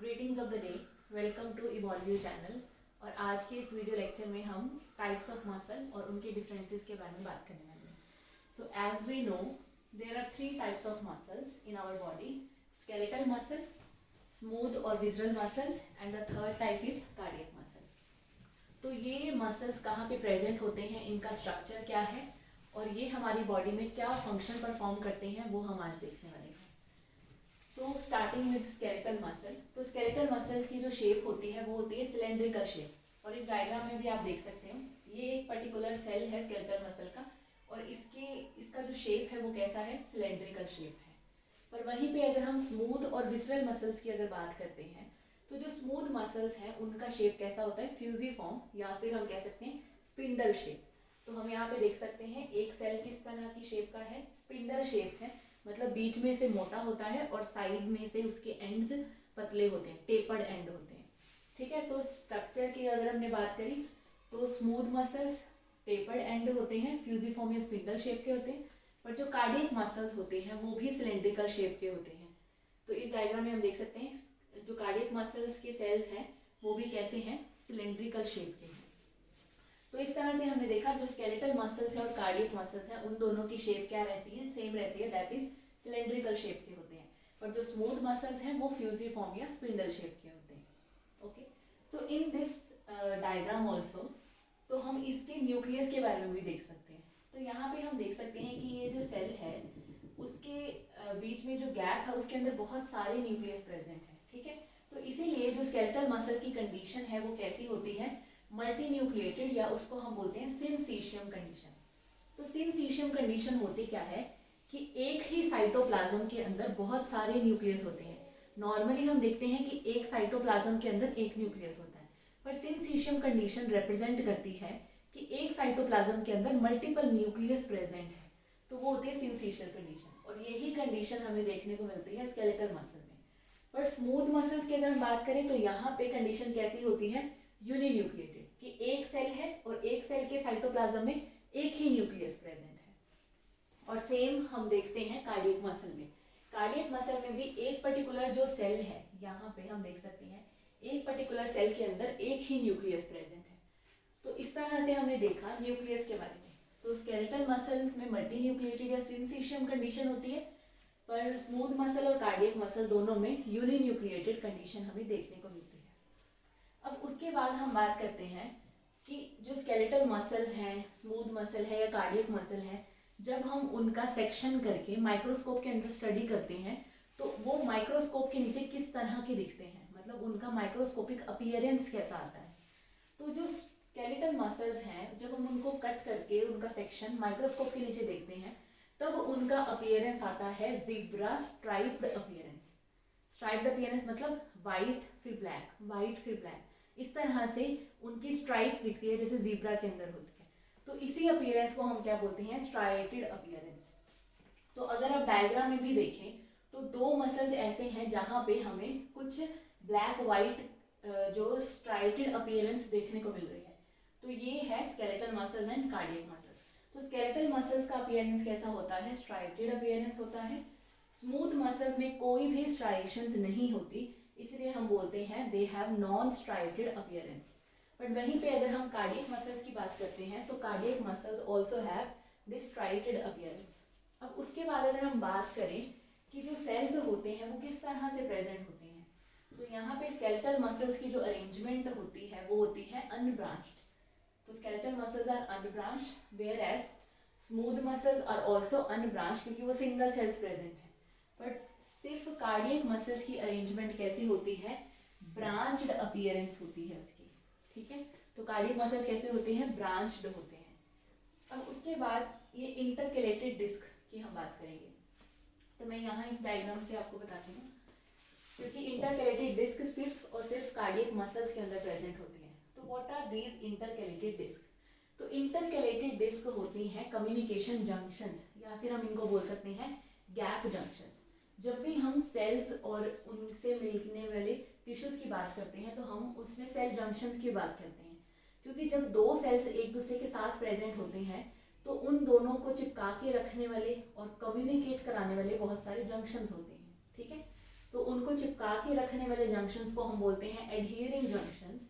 Greetings of the day. Welcome to Evolve channel. और आज के इस वीडियो लेक्चर में हम टाइप्स ऑफ मसल और उनके डिफरेंसेस के बारे में बात करने वाले हैं। So as we know there are 3 types of muscles in our body: skeletal muscle, smooth और visceral muscles, and the third type is cardiac muscle. तो ये मसल्स कहाँ पे प्रेजेंट होते हैं, इनका स्ट्रक्चर क्या है और ये हमारी बॉडी में क्या फंक्शन परफॉर्म करते हैं, वो हम आज देखने वाले हैं। So starting with skeletal muscle. तो स्केलेटल मसल की जो शेप होती है वो होती है सिलेंड्रिकल शेप, और इस डायग्राम में भी आप देख सकते हो ये एक पर्टिकुलर सेल है स्केलेटल मसल का, और इसका जो शेप है वो कैसा है, सिलेंड्रिकल शेप है। पर वहीं पे अगर हम स्मूथ और विसरल मसल्स की अगर बात करते हैं तो जो स्मूथ मसल्स हैं उनका शेप कैसा होता है, फ्यूजिफॉर्म, या फिर हम कह सकते हैं स्पिंडल शेप। तो हम यहाँ पे देख सकते हैं एक सेल किस तरह की शेप का है, स्पिंडल शेप है, मतलब बीच में से मोटा होता है और साइड में से उसके एंड्स पतले होते हैं, टेपर्ड एंड होते हैं। ठीक है, तो स्ट्रक्चर की अगर हमने बात करी तो स्मूथ मसल्स टेपर्ड एंड होते हैं, फ्यूजिफॉर्म या स्पिंडल शेप के होते हैं, पर जो कार्डियक मसल्स होते हैं वो भी सिलेंड्रिकल शेप के होते हैं। तो इस डायग्राम में हम देख सकते हैं जो कार्डियक मसल्स के सेल्स हैं वो भी कैसे हैं, सिलेंड्रिकल शेप के हैं। तो इस तरह से हमने देखा जो स्केलेटल मसल्स है और कार्डियक मसल्स है उन दोनों की शेप क्या रहती है, सेम रहती है, दैट इज सिलेंड्रिकल शेप के होते हैं। पर जो स्मूथ मसल्स हैं वो फ्यूजिफॉर्म या स्पिंडल शेप के होते हैं। Okay, so in this diagram also तो हम इसके न्यूक्लियस के बारे में भी देख सकते हैं। तो यहाँ पे हम देख सकते हैं कि ये जो सेल है उसके बीच में जो गैप है उसके अंदर बहुत सारे न्यूक्लियस प्रेजेंट है। ठीक है, तो इसीलिए जो स्केलेटल मसल की कंडीशन है वो कैसी होती है, मल्टी न्यूक्लिएटेड, या उसको हम बोलते हैं सिनसीशियम कंडीशन। तो सिनसीशियम कंडीशन होती क्या है कि एक ही साइटोप्लाज्म के अंदर बहुत सारे न्यूक्लियस होते हैं। नॉर्मली हम देखते हैं कि एक साइटोप्लाज्म के अंदर एक न्यूक्लियस होता है, पर सिनसीशियम कंडीशन रिप्रेजेंट करती है कि एक साइटोप्लाज्म के अंदर मल्टीपल न्यूक्लियस प्रेजेंट है, तो वो होती है सिनसीशियल कंडीशन। और यही कंडीशन हमें देखने को मिलती है स्केलेटल मसल में। पर स्मूथ मसल्स की अगर हम बात करें तो यहाँ पे कंडीशन कैसी होती है, यूनिन्यूक्लिएटेड, कि एक सेल है और एक सेल के साइटोप्लाज्म में एक ही न्यूक्लियस प्रेजेंट है। और सेम हम देखते हैं कार्डियक मसल में। कार्डियक मसल में भी एक पर्टिकुलर जो सेल है, यहाँ पे हम देख सकते हैं एक पर्टिकुलर सेल के अंदर एक ही न्यूक्लियस प्रेजेंट है। तो इस तरह से हमने देखा न्यूक्लियस के बारे में। तो स्केलेटल मसल्स में मल्टी न्यूक्लिएटेड या सिनसीशियम कंडीशन होती है, पर स्मूथ मसल और कार्डियक मसल दोनों में यूनिन्यूक्लिएटेड कंडीशन हमें देखने को मिलती है। अब उसके बाद हम बात करते हैं कि जो स्केलेटल मसल्स हैं, स्मूथ मसल है या कार्डियक मसल है, जब हम उनका सेक्शन करके माइक्रोस्कोप के अंदर स्टडी करते हैं तो वो माइक्रोस्कोप के नीचे किस तरह के दिखते हैं, मतलब उनका माइक्रोस्कोपिक अपीयरेंस कैसा आता है। तो जो स्केलेटल मसल्स हैं जब हम उनको कट करके उनका सेक्शन माइक्रोस्कोप के नीचे देखते हैं तब उनका अपीयरेंस आता है zebra striped appearance. Striped appearance मतलब वाइट फिर ब्लैक, वाइट फिर ब्लैक, इस तरह से उनकी स्ट्राइप्स दिखती है जैसे ज़ीब्रा के अंदर होती है। तो इसी अपीयरेंस को हम क्या बोलते हैं, स्ट्राइटेड अपीयरेंस। तो अगर आप डायग्राम में भी देखें तो दो मसल्स ऐसे हैं जहाँ पे हमें कुछ ब्लैक वाइट जो स्ट्राइटेड अपीयरेंस देखने को मिल रही है। तो ये है skeletal muscles and cardiac muscles. तो स्केलेटल मसल्स का अपीयरेंस कैसा होता है, स्ट्राइटेड अपीयरेंस होता है। स्मूथ मसल्स में कोई भी स्ट्राइशंस नहीं होती, इसलिए हम बोलते हैं they have non striated appearance. But वहीं पे अगर हम कार्डियक मसल्स की बात करते हैं तो cardiac muscles also have this striated appearance. अब उसके बाद अगर हम बात करें कि जो सेल्स होते हैं वो किस तरह से प्रेजेंट होते हैं, तो यहाँ पे स्केलेटल मसल्स की जो अरेंजमेंट होती है वो होती है अनब्रांच्ड। तो skeletal muscles are unbranched whereas smooth muscles are also unbranched, क्योंकि वो सिंगल सेल्स प्रेजेंट है। बट सिर्फ कार्डियक मसल्स की अरेंजमेंट कैसी होती है, ब्रांच्ड अपीयरेंस होती है उसकी। ठीक है, तो कार्डियक मसल्स कैसे होते हैं, ब्रांच्ड होते हैं। अब उसके बाद ये इंटरकैलेटेड डिस्क की हम बात करेंगे। तो मैं यहाँ इस डायग्राम से आपको बताती हूँ, क्योंकि इंटरकैलेटेड डिस्क सिर्फ और सिर्फ कार्डियक मसल्स के अंदर प्रेजेंट होती है। तो what are these intercalated disc, तो इंटरकैलेटेड डिस्क होती हैं कम्युनिकेशन जंक्शंस, या फिर हम इनको बोल सकते हैं गैप जंक्शंस। जब भी हम सेल्स और उनसे मिलने वाले टिश्यूज की बात करते हैं तो हम उसमें सेल जंक्शंस की बात करते हैं, क्योंकि जब दो सेल्स एक दूसरे के साथ प्रेजेंट होते हैं तो उन दोनों को चिपका के रखने वाले और कम्युनिकेट कराने वाले बहुत सारे जंक्शंस होते हैं। ठीक है, तो उनको चिपका के रखने वाले जंक्शंस को हम बोलते हैं एडहियरिंग जंक्शंस,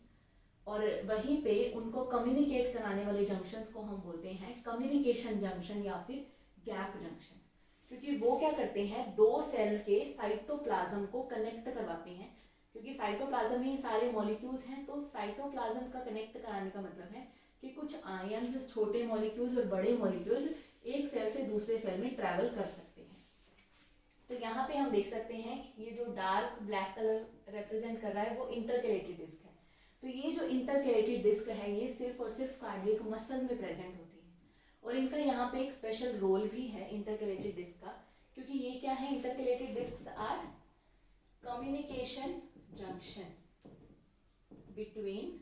और वहीं पे उनको कम्युनिकेट कराने वाले जंक्शंस को हम बोलते हैं कम्युनिकेशन जंक्शन या फिर गैप जंक्शन, क्योंकि वो क्या करते हैं, दो सेल के साइटोप्लाज्म को कनेक्ट करवाते हैं, क्योंकि साइटोप्लाज्म में ही सारे मॉलिक्यूल्स हैं। तो साइटोप्लाज्म का कनेक्ट कराने का मतलब है कि कुछ आयन्स, छोटे मॉलिक्यूल्स और बड़े मॉलिक्यूल्स एक सेल से दूसरे सेल में ट्रैवल कर सकते हैं। तो यहाँ पे हम देख सकते हैं ये जो डार्क ब्लैक कलर रिप्रेजेंट कर रहा है वो इंटरकैलेटेड डिस्क है। तो ये जो इंटरकैलेटेड डिस्क है ये सिर्फ और सिर्फ कार्डियक मसल में प्रेजेंट होती है, और इनका यहाँ पे एक स्पेशल रोल भी है इंटरकैलेटेड डिस्क का, क्योंकि ये क्या है, intercalated disc are communication junction between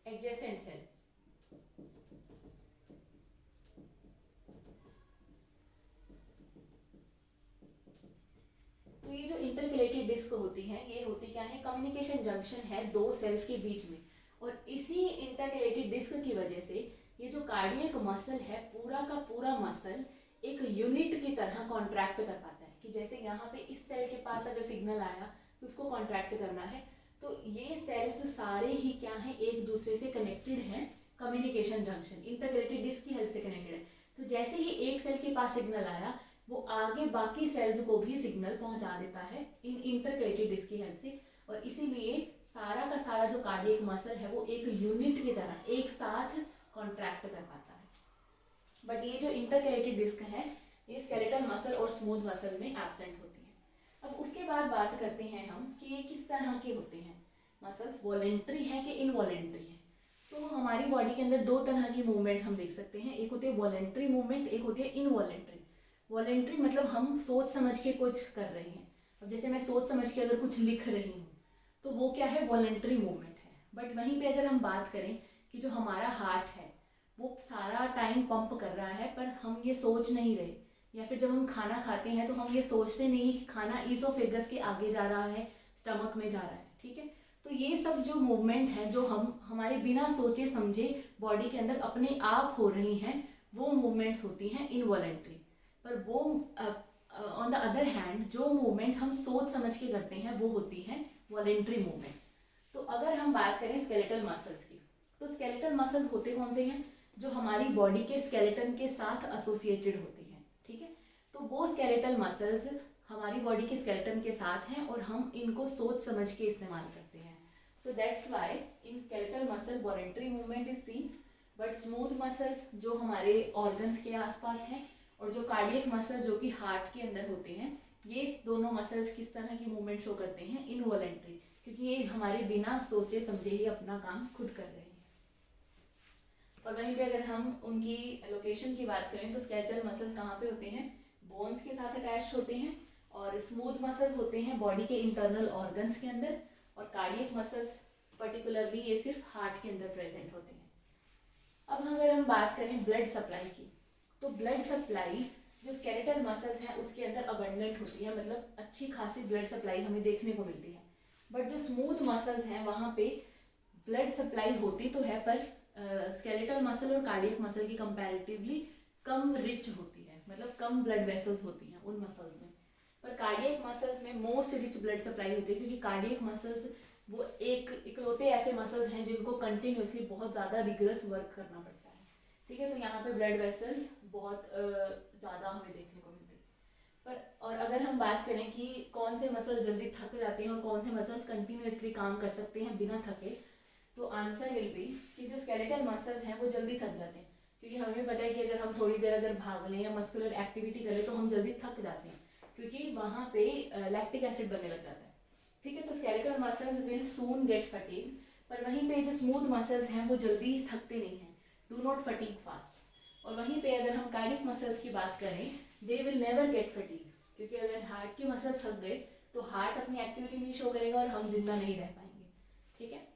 adjacent cell. तो ये जो इंटरकैलेटेड डिस्क होती है ये होती क्या है, कम्युनिकेशन जंक्शन है दो सेल्स के बीच में, और इसी इंटरकैलेटेड डिस्क की वजह से ये जो कार्डियक मसल है पूरा का पूरा मसल एक यूनिट की तरह कॉन्ट्रैक्ट कर पाता है, कि जैसे यहाँ पे इस सेल के पास अगर सिग्नल आया तो उसको कॉन्ट्रैक्ट करना है, तो ये सेल्स सारे ही क्या है, एक दूसरे से कनेक्टेड हैं, कम्युनिकेशन जंक्शन इंटरकैलेटेड डिस्क की हेल्प से कनेक्टेड है। तो जैसे ही एक सेल के पास सिग्नल आया वो आगे बाकी सेल्स को भी सिग्नल पहुंचा देता है इन इंटरकैलेटेड डिस्क की हेल्प से, और इसीलिए सारा का सारा जो कार्डियक मसल है वो एक यूनिट की तरह एक साथ कॉन्ट्रैक्ट कर पाता है। बट ये जो इंटरकैलेटेड डिस्क है ये स्केलेटल मसल और स्मूथ मसल में एब्सेंट होती है। अब उसके बाद बात करते हैं हम कि ये किस तरह के होते हैं मसल्स, वॉलेंट्री है कि इनवॉलेंट्री है। तो हमारी बॉडी के अंदर दो तरह की मूवमेंट हम देख सकते हैं, एक होती है वॉलेंट्री मूवमेंट, एक होती है इनवॉलेंट्री। वॉलेंट्री मतलब हम सोच समझ के कुछ कर रहे हैं, अब जैसे मैं सोच समझ के अगर कुछ लिख रही हूँ तो वो क्या है, वॉलेंट्री मूवमेंट है। बट वहीं पे अगर हम बात करें कि जो हमारा हार्ट है वो सारा टाइम पंप कर रहा है पर हम ये सोच नहीं रहे, या फिर जब हम खाना खाते हैं तो हम ये सोचते नहीं कि खाना ईसोफेगस के आगे जा रहा है, स्टमक में जा रहा है, ठीक है। तो ये सब जो मूवमेंट है जो हम हमारे बिना सोचे समझे बॉडी के अंदर अपने आप हो रही हैं वो मूवमेंट्स होती हैं इनवॉलेंट्री। पर वो ऑन द अदर हैंड जो मूवमेंट्स हम सोच समझ के करते हैं वो होती हैं वॉलेंट्री मूवमेंट्स। तो अगर हम बात करें स्केलेटल मसल्स की, तो स्केलेटल मसल्स होते कौन से हैं, जो हमारी बॉडी के स्केलेटन के साथ एसोसिएटेड होती हैं, ठीक है। तो वो स्केलेटल मसल्स हमारी बॉडी के स्केलेटन के साथ हैं और हम इनको सोच समझ के इस्तेमाल करते हैं। So that's why in skeletal muscle voluntary movement is seen, but smooth muscles जो हमारे ऑर्गन्स के आसपास हैं और जो कार्डियक मसल जो कि हार्ट के अंदर होते हैं, ये दोनों मसल्स किस तरह की मूवमेंट शो करते हैं, इनवॉलेंट्री, क्योंकि ये हमारे बिना सोचे समझे ही अपना काम खुद कर रहे हैं। और वहीं पे अगर हम उनकी लोकेशन की बात करें तो स्केलेटल मसल्स कहाँ पे होते हैं, बोन्स के साथ अटैच्ड होते हैं, और स्मूथ मसल्स होते हैं बॉडी के इंटरनल ऑर्गन्स के अंदर, और कार्डियक मसल्स पर्टिकुलरली ये सिर्फ हार्ट के अंदर प्रेजेंट होते हैं। अब अगर हम बात करें ब्लड सप्लाई की, तो ब्लड सप्लाई जो स्केलेटल मसल्स हैं उसके अंदर अबंडेंट होती है, मतलब अच्छी खासी ब्लड सप्लाई हमें देखने को मिलती है। बट जो स्मूथ मसल्स हैं वहाँ पे ब्लड सप्लाई होती तो है पर स्केलेटल मसल और कार्डियक मसल की कंपैरेटिवली कम रिच होती है, मतलब कम ब्लड वेसल्स होती हैं उन मसल्स में। पर कार्डियक मसल्स में मोस्ट रिच ब्लड सप्लाई होती है, क्योंकि कार्डियक मसल्स वो इकलौते ऐसे मसल्स हैं जिनको कंटिन्यूसली बहुत ज़्यादा रिगरस वर्क करना पड़ता है, ठीक है। तो यहाँ पे ब्लड वेसल्स बहुत ज़्यादा हमें देखने को मिलते हैं। पर और अगर हम बात करें कि कौन से मसल जल्दी थक जाते हैं और कौन से मसल्स कंटिन्यूसली काम कर सकते हैं बिना थके, तो आंसर विल बी कि जो स्केलेटल मसल्स हैं वो जल्दी थक जाते हैं, क्योंकि हमें पता है कि अगर हम थोड़ी देर अगर भाग लें या मस्कुलर एक्टिविटी करें तो हम जल्दी थक जाते हैं, क्योंकि वहाँ पे लैक्टिक एसिड बनने लग जाता है, ठीक है। तो skeletal muscles will soon gate fatigue, पर वहीं पे जो स्मूथ मसल्स हैं वो जल्दी थकते नहीं हैं, डू नॉट फटीग फास्ट। और वहीं पे अगर हम कार्डियक मसल्स की बात करें, they will never get fatigue, क्योंकि अगर हार्ट के मसल्स थक गए तो हार्ट अपनी एक्टिविटी नहीं शो करेगा और हम जिंदा नहीं रह पाएंगे, ठीक है।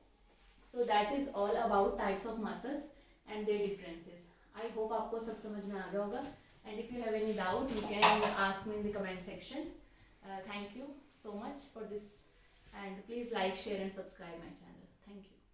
So that is all about types of muscles and there differences. I hope आपको सब समझ में आ गया होगा, and if you have any doubt you can ask me in the comment section. Thank you so much for this, and please like, share and subscribe my channel. Thank you.